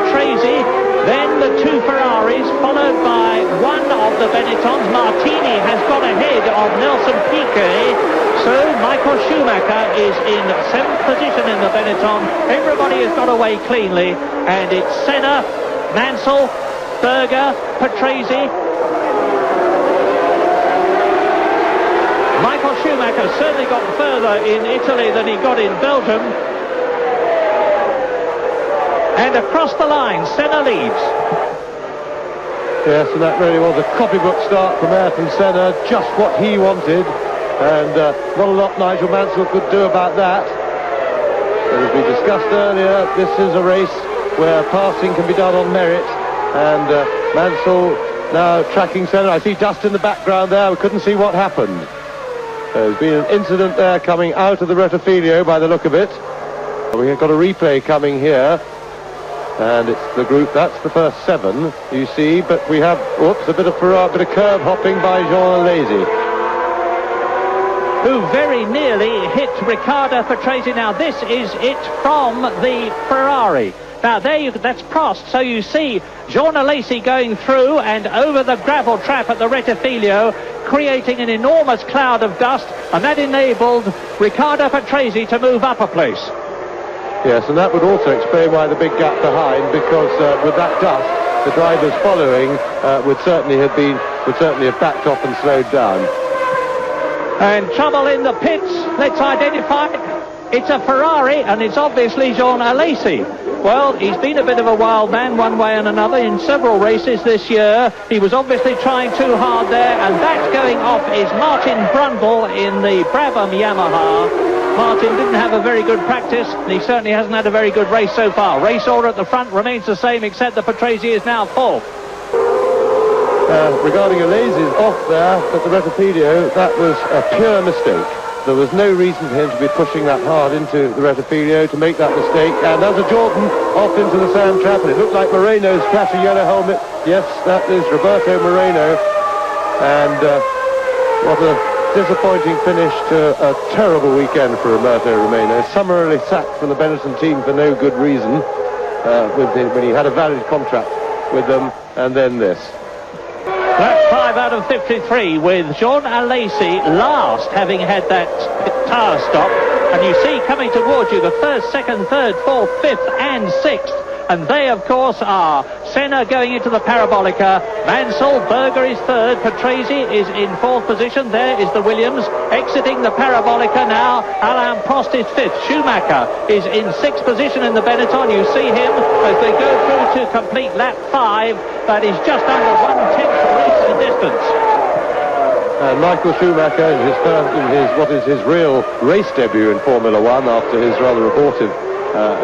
Patrese, then the two Ferraris, followed by one of the Benettons. Martini has got ahead of Nelson Piquet, so Michael Schumacher is in 7th position in the Benetton. Everybody has got away cleanly, and it's Senna, Mansell, Berger, Patrese. Michael Schumacher certainly got further in Italy than he got in Belgium. And across the line, Senna leads. Yes, and that really was a copybook start from Ayrton Senna, just what he wanted. And not a lot Nigel Mansell could do about that. But as we discussed earlier, this is a race where passing can be done on merit. And Mansell now tracking Senna. I see dust in the background there. We couldn't see what happened. There's been an incident there coming out of the Rettifilio by the look of it. We've got a replay coming here. And it's the group, that's the first 7, you see. But we have, whoops, a bit of curb hopping by Jean Alesi, who very nearly hit Riccardo Patrese. Now this is it from the Ferrari. Now there that's Prost, so you see Jean Alesi going through and over the gravel trap at the Rettifilio, creating an enormous cloud of dust, and that enabled Riccardo Patrese to move up a place. Yes, and that would also explain why the big gap behind, because with that dust, the drivers following would certainly have backed off and slowed down. And trouble in the pits. Let's identify it. It's a Ferrari, and it's obviously Jean Alesi. Well, he's been a bit of a wild man one way and another in several races this year. He was obviously trying too hard there, and that going off is Martin Brundle in the Brabham Yamaha. Martin didn't have a very good practice, and he certainly hasn't had a very good race so far. Race order at the front remains the same, except that Patrese is now 4th. Regarding Alesi's off there at the Rettifilio, that was a pure mistake. There was no reason for him to be pushing that hard into the Rettifilio to make that mistake. And as a Jordan off into the sand trap, and it looked like Moreno's flashy yellow helmet. Yes, that is Roberto Moreno. And what a disappointing finish to a terrible weekend for Roberto Moreno. Summarily sacked from the Benetton team for no good reason when he had a valid contract with them, and then this. That's 5 out of 53 with Jean Alesi last, having had that tyre stop. And you see coming towards you the 1st, 2nd, 3rd, 4th, 5th and 6th. And they, of course, are Senna going into the Parabolica. Mansell, Berger is 3rd. Patrese is in 4th position. There is the Williams exiting the Parabolica now. Alain Prost is 5th. Schumacher is in 6th position in the Benetton. You see him as they go through to complete lap 5. That is just under 1/10 race distance. And Michael Schumacher in what is his real race debut in Formula 1 after his rather abortive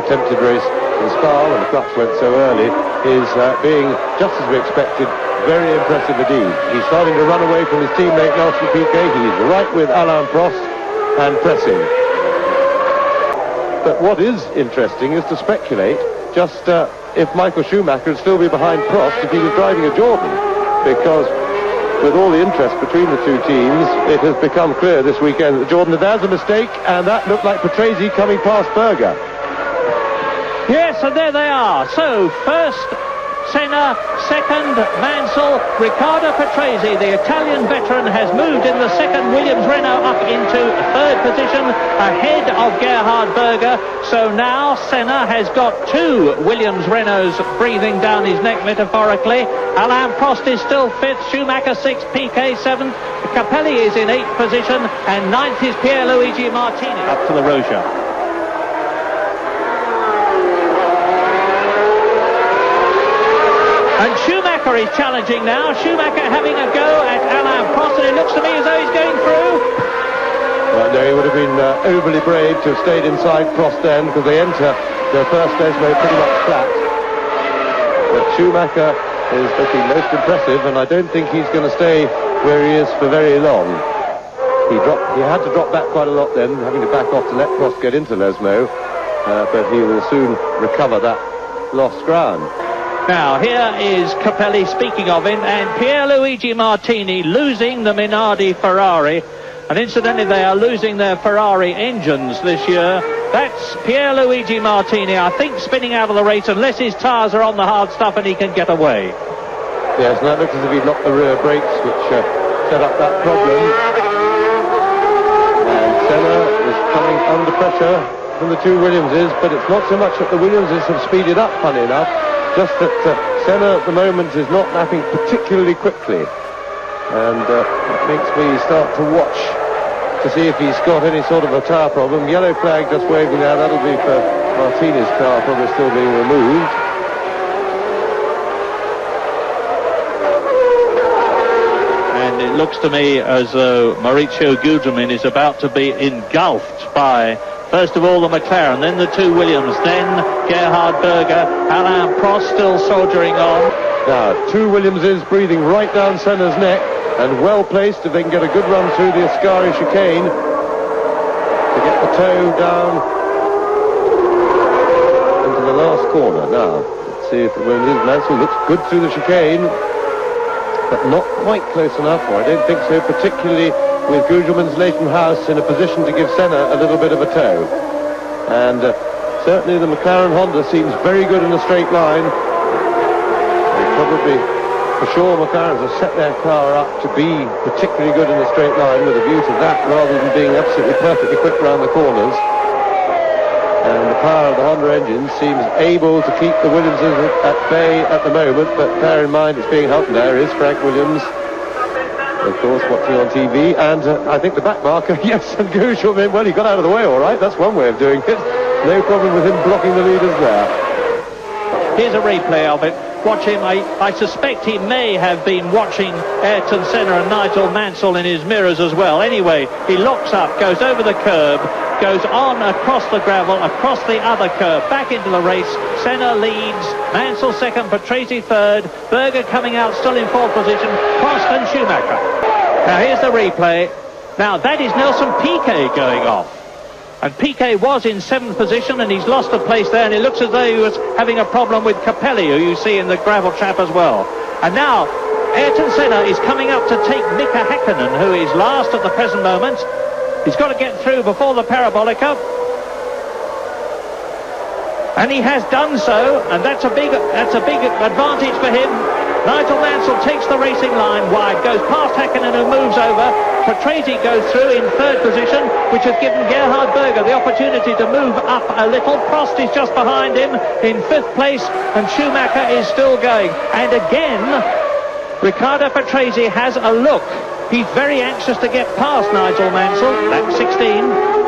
attempted race in Spa when the clutch went so early, is being, just as we expected, very impressive indeed. He's starting to run away from his teammate Nelson Piquet. He's right with Alain Prost and pressing. But what is interesting is to speculate just if Michael Schumacher would still be behind Prost if he was driving a Jordan, because with all the interest between the two teams, it has become clear this weekend that Jordan, there's a mistake, and that looked like Patrese coming past Berger. Yes, and there they are. So, first Senna, 2nd Mansell. Riccardo Patrese, the Italian veteran, has moved in the 2nd Williams Renault up into 3rd position ahead of Gerhard Berger. So now Senna has got 2 Williams Renaults breathing down his neck metaphorically. Alain Prost is still 5th, Schumacher 6th, Piquet 7th. Capelli is in 8th position, and 9th is Pierluigi Martini up to the Roja. And Schumacher is challenging now. Schumacher having a go at Alain Prost, and it looks to me as though he's going through. Well, no, he would have been overly brave to have stayed inside Prost then, because they enter their first Desmo pretty much flat. But Schumacher is looking most impressive, and I don't think he's going to stay where he is for very long. He had to drop back quite a lot then, having to back off to let Prost get into Lesmo, but he will soon recover that lost ground. Now, here is Capelli speaking of him, and Pierluigi Martini losing the Minardi Ferrari. And incidentally, they are losing their Ferrari engines this year. That's Pierluigi Martini, I think, spinning out of the race unless his tyres are on the hard stuff and he can get away. Yes, and that looks as if he locked the rear brakes, which set up that problem. And Senna is coming under pressure from the two Williamses, but it's not so much that the Williamses have speeded up, funny enough, just that Senna at the moment is not lapping particularly quickly. And that makes me start to watch to see if he's got any sort of a tyre problem. Yellow flag just waving there, that'll be for Martini's car, probably still being removed. And it looks to me as though Maurizio Gugelmin is about to be engulfed by, first of all, the McLaren, then the two Williams, then Gerhard Berger, Alain Prost still soldiering on. Now, two Williamses breathing right down Senna's neck, and well placed if they can get a good run through the Ascari chicane to get the toe down into the last corner. Now, let's see if the Williamses. Mansell looks good through the chicane, but not quite close enough, or I don't think so, particularly with Gugelmin's Leighton House in a position to give Senna a little bit of a toe. And certainly the McLaren Honda seems very good in a straight line. They probably, for sure, McLaren have set their car up to be particularly good in a straight line with a view to that, rather than being absolutely perfectly quick around the corners. And the power of the Honda engine seems able to keep the Williamses at bay at the moment, but bear in mind it's being helped. There is Frank Williams, of course, watching on TV, and I think the back marker, yes, and Gugelmin, well, he got out of the way all right, that's one way of doing it. No problem with him blocking the leaders there. Here's a replay of it. Watch him. I suspect he may have been watching Ayrton Senna and Nigel Mansell in his mirrors as well. Anyway, he locks up, goes over the curb, goes on across the gravel, across the other curve, back into the race. Senna leads, Mansell second, Patrese third, Berger coming out still in fourth position, Prost and Schumacher. Now here's the replay. Now that is Nelson Piquet going off. And Piquet was in seventh position, and he's lost a place there, and it looks as though he was having a problem with Capelli, who you see in the gravel trap as well. And now Ayrton Senna is coming up to take Mika Häkkinen, who is last at the present moment. He's got to get through before the Parabolica, and he has done so, and that's a big advantage for him. Nigel Mansell takes the racing line wide, goes past Häkkinen, who moves over. Patrese goes through in third position, which has given Gerhard Berger the opportunity to move up a little. Prost is just behind him in fifth place, and Schumacher is still going. And again, Riccardo Patrese has a look. He's very anxious to get past Nigel Mansell. Lap 16.